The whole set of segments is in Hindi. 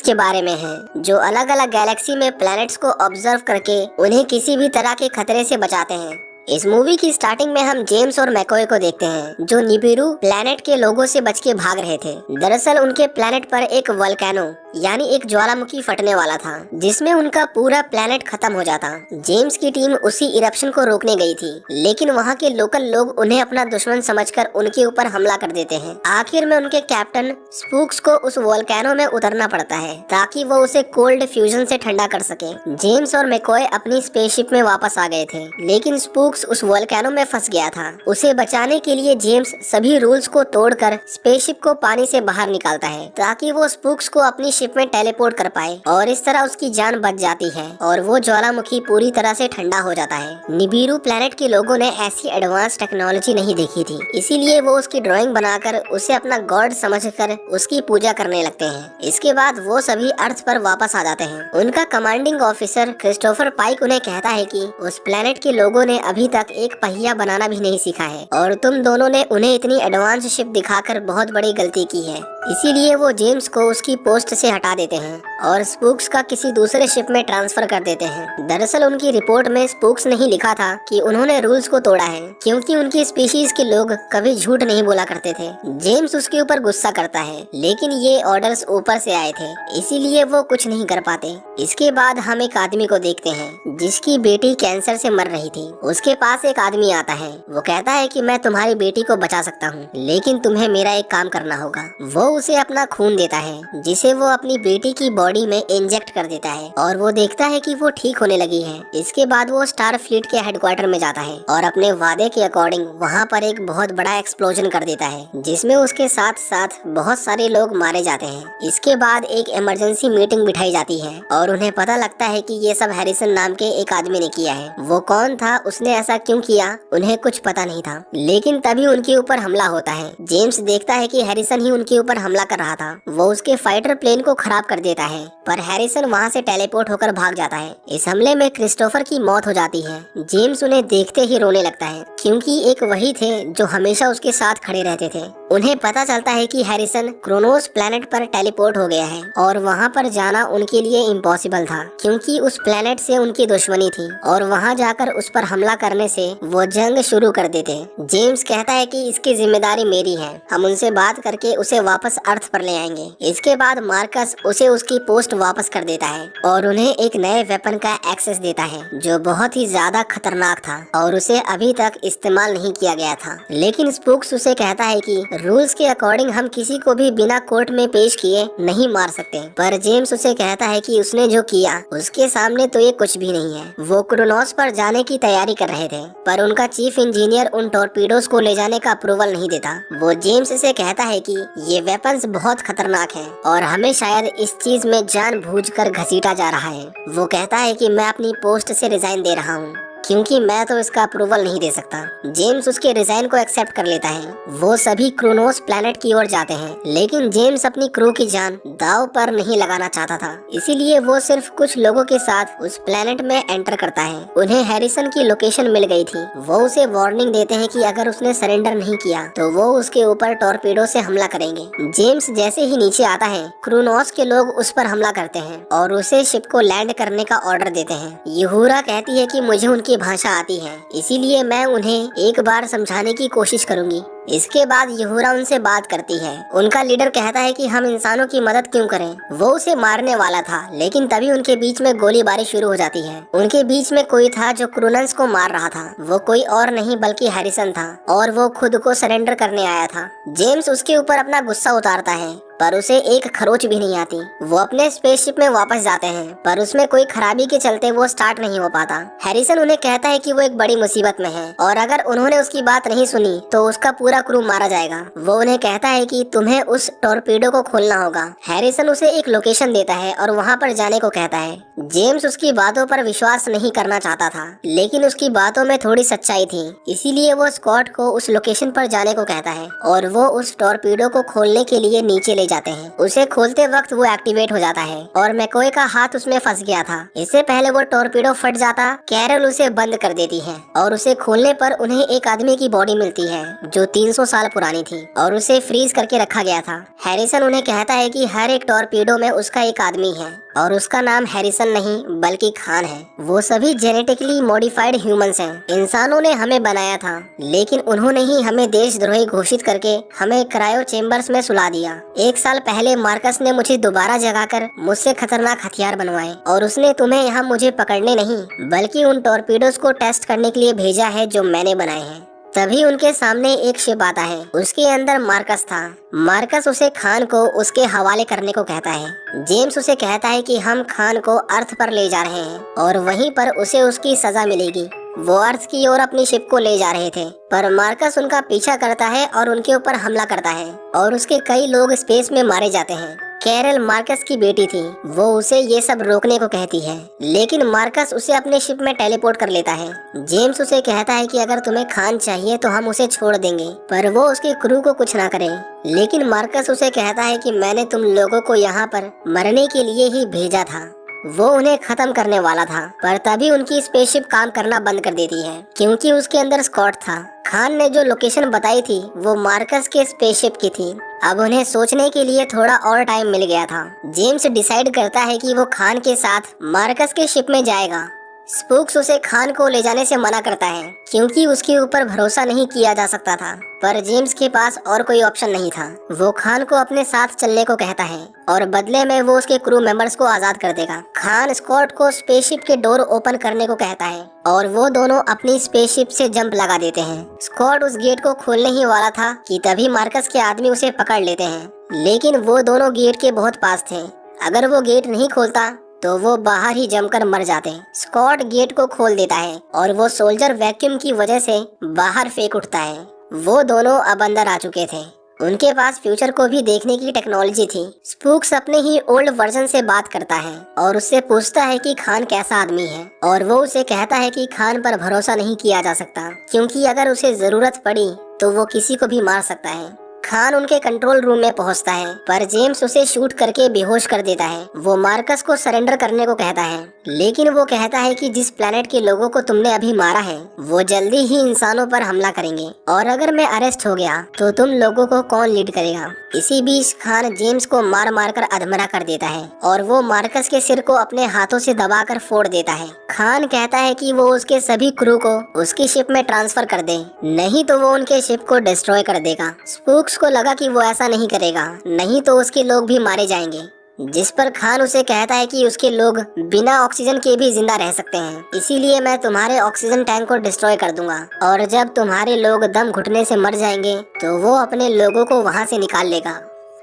के बारे में है जो अलग अलग गैलेक्सी में प्लैनेट्स को ऑब्जर्व करके उन्हें किसी भी तरह के खतरे से बचाते हैं। इस मूवी की स्टार्टिंग में हम जेम्स और मैकॉय को देखते हैं जो निबिरू प्लैनेट के लोगों से बच के भाग रहे थे। दरअसल उनके प्लैनेट पर एक वोल्केनो यानी एक ज्वालामुखी फटने वाला था जिसमें उनका पूरा प्लैनेट खत्म हो जाता। जेम्स की टीम उसी इरप्शन को रोकने गई थी, लेकिन वहाँ के लोकल लोग उन्हें अपना दुश्मन समझकर उनके ऊपर हमला कर देते हैं। आखिर में उनके कैप्टन स्पूक्स को उस वोल्केनो में उतरना पड़ता है ताकि वो उसे कोल्ड फ्यूजन से ठंडा कर सके। जेम्स और मैकॉय अपनी स्पेसशिप में वापस आ गए थे, लेकिन स्पूक्स उस वोल्केनो में फंस गया था। उसे बचाने के लिए जेम्स सभी रूल्स को तोड़कर स्पेसशिप को पानी से बाहर निकालता है ताकि वो स्पूक्स को अपनी शिप में टेलीपोर्ट कर पाए और इस तरह उसकी जान बच जाती है और वो ज्वालामुखी पूरी तरह से ठंडा हो जाता है। निबिरू प्लैनेट के लोगों ने ऐसी एडवांस टेक्नोलॉजी नहीं देखी थी, इसीलिए वो उसकी ड्राइंग बनाकर उसे अपना गॉड समझकर उसकी पूजा करने लगते हैं। इसके बाद वो सभी अर्थ पर वापस आ जाते हैं। उनका कमांडिंग ऑफिसर क्रिस्टोफर पाइक उन्हें कहता है कि उस प्लैनेट के लोगों ने अभी तक एक पहिया बनाना भी नहीं सीखा है और तुम दोनों ने उन्हें इतनी एडवांस शिप दिखाकर बहुत बड़ी गलती की है। इसीलिए वो जेम्स को उसकी पोस्ट से हटा देते हैं और स्पूक्स का किसी दूसरे शिप में ट्रांसफर कर देते हैं। दरअसल उनकी रिपोर्ट में स्पूक्स नहीं लिखा था कि उन्होंने रूल्स को तोड़ा है, क्योंकि उनकी स्पीशीज के लोग कभी झूठ नहीं बोला करते थे। जेम्स उसके ऊपर गुस्सा करता है, लेकिन ये ऑर्डर्स ऊपर से आए थे, इसीलिए वो कुछ नहीं कर पाते। इसके बाद हम एक आदमी को देखते हैं जिसकी बेटी कैंसर से मर रही थी। उसके पास एक आदमी आता है, वो कहता है कि मैं तुम्हारी बेटी को बचा सकता हूँ, लेकिन तुम्हें मेरा एक काम करना होगा। वो उसे अपना खून देता है जिसे वो अपनी बेटी की बॉडी में इंजेक्ट कर देता है और वो देखता है कि वो ठीक होने लगी है। इसके बाद वो स्टार फ्लीट के हेडक्वार्टर में जाता है और अपने वादे के अकॉर्डिंग वहाँ पर एक बहुत बड़ा एक्सप्लोजन कर देता है जिसमें उसके साथ साथ बहुत सारे लोग मारे जाते हैं। इसके बाद एक इमरजेंसी मीटिंग बिठाई जाती है और उन्हें पता लगता है कि ये सब हैरिसन नाम के एक आदमी ने किया है। वो कौन था, उसने ऐसा क्यों किया, उन्हें कुछ पता नहीं था, लेकिन तभी उनके ऊपर हमला होता है। जेम्स देखता है कि हैरिसन ही उनके ऊपर हमला कर रहा था। वो उसके फाइटर प्लेन को खराब कर देता है, पर हैरिसन वहाँ से टेलीपोर्ट होकर भाग जाता है। इस हमले में क्रिस्टोफर की मौत हो जाती है। जेम्स उन्हें देखते ही रोने लगता है, क्योंकि एक वही थे जो हमेशा उसके साथ खड़े रहते थे। उन्हें पता चलता है कि हैरिसन क्रोनोस प्लैनेट पर टेलीपोर्ट हो गया है और वहाँ पर जाना उनके लिए इम्पॉसिबल था, क्योंकि उस प्लैनेट से उनकी दुश्मनी थी और वहाँ जाकर उस पर हमला करने से वो जंग शुरू कर देते। जेम्स कहता है कि इसकी जिम्मेदारी मेरी है, हम उनसे बात करके उसे वापस अर्थ पर ले आएंगे। इसके बाद मार्कस उसे उसकी पोस्ट वापस कर देता है और उन्हें एक नए वेपन का एक्सेस देता है जो बहुत ही ज्यादा खतरनाक था और उसे अभी तक इस्तेमाल नहीं किया गया था। लेकिन स्पूक्स उसे कहता है कि रूल्स के अकॉर्डिंग हम किसी को भी बिना कोर्ट में पेश किए नहीं मार सकते, पर जेम्स उसे कहता है कि उसने जो किया उसके सामने तो ये कुछ भी नहीं है। वो क्रोनोस पर जाने की तैयारी कर रहे थे, पर उनका चीफ इंजीनियर उन टॉर्पीडोज को ले जाने का अप्रूवल नहीं देता। वो जेम्स से कहता है कि ये वेपन्स बहुत खतरनाक हैं और हमें शायद इस चीज में जानबूझकर घसीटा जा रहा है। वो कहता है कि मैं अपनी पोस्ट से रिजाइन दे रहा हूँ, क्योंकि मैं तो इसका अप्रूवल नहीं दे सकता। जेम्स उसके रिजाइन को एक्सेप्ट कर लेता है। वो सभी क्रोनोस प्लैनेट की ओर जाते हैं, लेकिन जेम्स अपनी क्रू की जान दांव पर नहीं लगाना चाहता था, इसीलिए वो सिर्फ कुछ लोगों के साथ उस प्लैनेट में एंटर करता है। उन्हें हैरिसन की लोकेशन मिल गई थी। वो उसे वार्निंग देते हैं कि अगर उसने सरेंडर नहीं किया तो वो उसके ऊपर टॉर्पीडो से हमला करेंगे। जेम्स जैसे ही नीचे आता है, क्रोनोस के लोग उस पर हमला करते हैं और उसे शिप को लैंड करने का ऑर्डर देते हैं। यूहुरा कहती है कि मुझे उनकी भाषा आती है, इसीलिए मैं उन्हें एक बार समझाने की कोशिश करूंगी। इसके बाद यूहुरा उनसे बात करती है। उनका लीडर कहता है कि हम इंसानों की मदद क्यों करें। वो उसे मारने वाला था, लेकिन तभी उनके बीच में गोलीबारी शुरू हो जाती है। उनके बीच में कोई था जो क्रूनन्स को मार रहा था। वो कोई और नहीं बल्कि हैरिसन था और वो खुद को सरेंडर करने आया था। जेम्स उसके ऊपर अपना गुस्सा उतारता है, पर उसे एक खरोच भी नहीं आती। वो अपने स्पेसशिप में वापस जाते हैं, पर उसमें कोई खराबी के चलते वो स्टार्ट नहीं हो पाता। हैरिसन उन्हें कहता है कि वो एक बड़ी मुसीबत में है और अगर उन्होंने उसकी बात नहीं सुनी तो उसका पूरा क्रू मारा जाएगा। वो उन्हें कहता है कि तुम्हें उस टॉर्पीडो को खोलना होगा। हैरिसन उसे एक लोकेशन देता है और वहाँ पर जाने को कहता है। जेम्स उसकी बातों पर विश्वास नहीं करना चाहता था, लेकिन उसकी बातों में थोड़ी सच्चाई थी, इसीलिए वो स्कॉट को उस लोकेशन पर जाने को कहता है और वो उस टॉर्पीडो को खोलने के लिए नीचे जाते हैं। उसे खोलते वक्त वो एक्टिवेट हो जाता है और मैकॉय का हाथ उसमें फंस गया था। इससे पहले वो टॉर्पीडो फट जाता, कैरल उसे बंद कर देती है और उसे खोलने पर उन्हें एक आदमी की बॉडी मिलती है जो 300 साल पुरानी थी और उसे फ्रीज करके रखा गया था। हैरिसन उन्हें कहता है कि हर एक टॉर्पीडो में उसका एक आदमी है और उसका नाम हैरिसन नहीं बल्कि खान है। वो सभी जेनेटिकली मॉडिफाइड ह्यूमंस हैं। इंसानों ने हमें बनाया था लेकिन उन्होंने ही हमें देशद्रोही घोषित करके हमें क्रायो चेम्बर्स में सुला दिया। 1 साल पहले मार्कस ने मुझे दोबारा जगाकर मुझसे खतरनाक हथियार बनवाए और उसने तुम्हें यहाँ मुझे पकड़ने नहीं बल्कि उन टॉर्पीडोज को टेस्ट करने के लिए भेजा है जो मैंने बनाए हैं। तभी उनके सामने एक शिप आता है। उसके अंदर मार्कस था। मार्कस उसे खान को उसके हवाले करने को कहता है। जेम्स उसे कहता है कि हम खान को अर्थ पर ले जा रहे हैं और वहीं पर उसे उसकी सजा मिलेगी। वो अर्थ की ओर अपनी शिप को ले जा रहे थे पर मार्कस उनका पीछा करता है और उनके ऊपर हमला करता है और उसके कई लोग स्पेस में मारे जाते हैं। कैरल मार्कस की बेटी थी। वो उसे ये सब रोकने को कहती है लेकिन मार्कस उसे अपने शिप में टेलीपोर्ट कर लेता है। जेम्स उसे कहता है कि अगर तुम्हें खान चाहिए तो हम उसे छोड़ देंगे पर वो उसके क्रू को कुछ ना करे। लेकिन मार्कस उसे कहता है कि मैंने तुम लोगों को यहाँ पर मरने के लिए ही भेजा था। वो उन्हें खत्म करने वाला था पर तभी उनकी स्पेसशिप काम करना बंद कर देती है क्योंकि उसके अंदर स्कॉट था। खान ने जो लोकेशन बताई थी वो मार्कस के स्पेसशिप की थी। अब उन्हें सोचने के लिए थोड़ा और टाइम मिल गया था। जेम्स डिसाइड करता है कि वो खान के साथ मार्कस के शिप में जाएगा। स्पूक्स उसे खान को ले जाने से मना करता है क्योंकि उसके ऊपर भरोसा नहीं किया जा सकता था पर जेम्स के पास और कोई ऑप्शन नहीं था। वो खान को अपने साथ चलने को कहता है और बदले में वो उसके क्रू मेंबर्स को आजाद कर देगा। खान स्कॉट को स्पेसशिप के डोर ओपन करने को कहता है और वो दोनों अपनी स्पेसशिप से जंप लगा देते हैं। स्कॉट उस गेट को खोलने ही वाला था कि तभी मार्कस के आदमी उसे पकड़ लेते हैं लेकिन वो दोनों गेट के बहुत पास थे। अगर वो गेट नहीं खोलता तो वो बाहर ही जमकर मर जाते। स्कॉट गेट को खोल देता है और वो सोल्जर वैक्यूम की वजह से बाहर फेंक उठता है। वो दोनों अब अंदर आ चुके थे। उनके पास फ्यूचर को भी देखने की टेक्नोलॉजी थी। स्पूक्स अपने ही ओल्ड वर्जन से बात करता है और उससे पूछता है कि खान कैसा आदमी है और वो उसे कहता है कि खान पर भरोसा नहीं किया जा सकता क्योंकि अगर उसे जरूरत पड़ी तो वो किसी को भी मार सकता है। खान उनके कंट्रोल रूम में पहुंचता है पर जेम्स उसे शूट करके बेहोश कर देता है। वो मार्कस को सरेंडर करने को कहता है लेकिन वो कहता है कि जिस प्लेनेट के लोगों को तुमने अभी मारा है वो जल्दी ही इंसानों पर हमला करेंगे और अगर मैं अरेस्ट हो गया तो तुम लोगों को कौन लीड करेगा। इसी बीच खान जेम्स को मार मार कर अधमरा कर देता है और वो मार्कस के सिर को अपने हाथों से दबाकर फोड़ देता है। खान कहता है कि वो उसके सभी क्रू को उसकी शिप में ट्रांसफर कर दे नहीं तो वो उनके शिप को डिस्ट्रॉय कर देगा। स्पूक्स को लगा कि वो ऐसा नहीं करेगा नहीं तो उसके लोग भी मारे जाएंगे जिस पर खान उसे कहता है कि उसके लोग बिना ऑक्सीजन के भी जिंदा रह सकते हैं इसीलिए मैं तुम्हारे ऑक्सीजन टैंक को डिस्ट्रॉय कर दूंगा और जब तुम्हारे लोग दम घुटने से मर जाएंगे तो वो अपने लोगों को वहां से निकाल लेगा।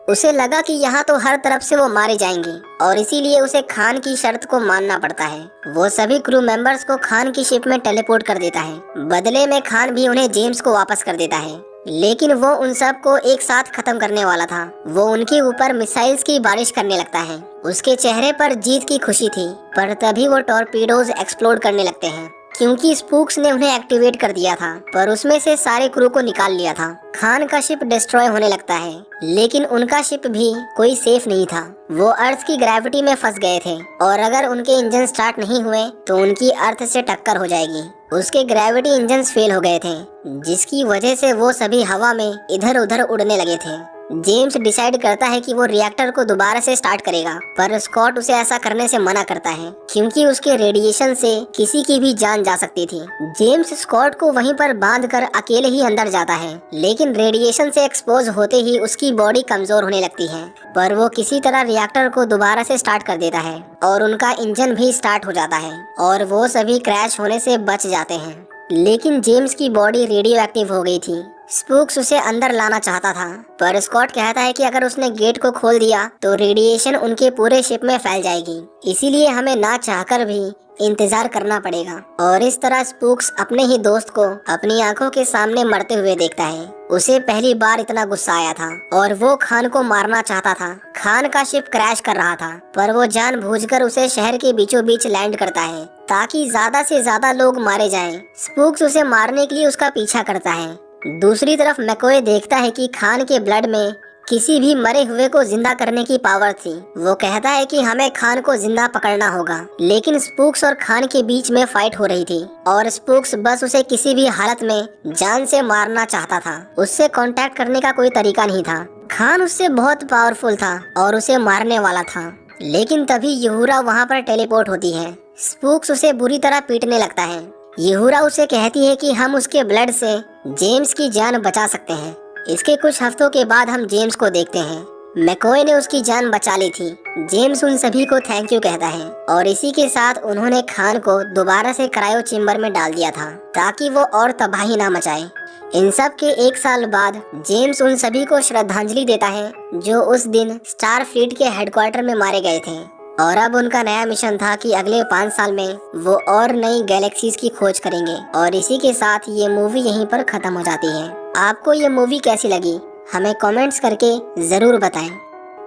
उसे लगा कि यहाँ तो हर तरफ से वो मारे जाएंगे और इसीलिए उसे खान की शर्त को मानना पड़ता है। वो सभी क्रू मेंबर्स को खान की शिप में टेलीपोर्ट कर देता है। बदले में खान भी उन्हें जेम्स को वापस कर देता है लेकिन वो उन सब को एक साथ खत्म करने वाला था। वो उनके ऊपर मिसाइल्स की बारिश करने लगता है। उसके चेहरे पर जीत की खुशी थी पर तभी वो टॉर्पीडोज एक्सप्लोड करने लगते हैं क्योंकि स्पूक्स ने उन्हें एक्टिवेट कर दिया था पर उसमें से सारे क्रू को निकाल लिया था। खान का शिप डिस्ट्रॉय होने लगता है लेकिन उनका शिप भी कोई सेफ नहीं था। वो अर्थ की ग्रेविटी में फंस गए थे और अगर उनके इंजन स्टार्ट नहीं हुए तो उनकी अर्थ से टक्कर हो जाएगी। उसके ग्रेविटी इंजन्स फेल हो गए थे जिसकी वजह से वो सभी हवा में इधर उधर उड़ने लगे थे। जेम्स डिसाइड करता है कि वो रिएक्टर को दोबारा से स्टार्ट करेगा पर स्कॉट उसे ऐसा करने से मना करता है क्योंकि उसके रेडिएशन से किसी की भी जान जा सकती थी। जेम्स स्कॉट को वहीं पर बांधकर अकेले ही अंदर जाता है लेकिन रेडिएशन से एक्सपोज होते ही उसकी बॉडी कमजोर होने लगती है पर वो किसी तरह रिएक्टर को दोबारा से स्टार्ट कर देता है और उनका इंजन भी स्टार्ट हो जाता है और वो सभी क्रैश होने से बच जाते हैं। लेकिन जेम्स की बॉडी रेडियो एक्टिव हो गई थी। स्पूक्स उसे अंदर लाना चाहता था पर स्कॉट कहता है कि अगर उसने गेट को खोल दिया तो रेडिएशन उनके पूरे शिप में फैल जाएगी इसीलिए हमें ना चाहकर भी इंतजार करना पड़ेगा। और इस तरह स्पूक्स अपने ही दोस्त को अपनी आंखों के सामने मरते हुए देखता है। उसे पहली बार इतना गुस्सा आया था और वो खान को मारना चाहता था। खान का शिप क्रैश कर रहा था पर वो जानबूझकर उसे शहर के बीचों बीच लैंड करता है ताकि ज्यादा से ज्यादा लोग मारे जाएं। स्पूक्स उसे मारने के लिए उसका पीछा करता है। दूसरी तरफ मैकॉय देखता है कि खान के ब्लड में किसी भी मरे हुए को जिंदा करने की पावर थी। वो कहता है कि हमें खान को जिंदा पकड़ना होगा, लेकिन स्पूक्स और खान के बीच में फाइट हो रही थी और स्पूक्स बस उसे किसी भी हालत में जान से मारना चाहता था। उससे कांटेक्ट करने का कोई तरीका नहीं था। खान उससे बहुत पावरफुल था और उसे मारने वाला था, लेकिन तभी यहूरा वहाँ पर टेलीपोर्ट होती है। स्पूक्स उसे बुरी तरह पीटने लगता है। यहूरा उसे कहती है कि हम उसके ब्लड से जेम्स की जान बचा सकते हैं। इसके कुछ हफ्तों के बाद हम जेम्स को देखते हैं। मैकॉय ने उसकी जान बचा ली थी। जेम्स उन सभी को थैंक यू कहता है और इसी के साथ उन्होंने खान को दोबारा से क्रायो चेम्बर में डाल दिया था ताकि वो और तबाही ना मचाए। इन सब के 1 साल बाद जेम्स उन सभी को श्रद्धांजलि देता है जो उस दिन स्टार फ्लीट के हेडक्वार्टर में मारे गए थे, और अब उनका नया मिशन था कि अगले 5 साल में वो और नई गैलेक्सीज की खोज करेंगे। और इसी के साथ ये मूवी यहीं पर खत्म हो जाती है। आपको ये मूवी कैसी लगी हमें कमेंट्स करके जरूर बताएं।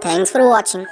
Thanks for watching.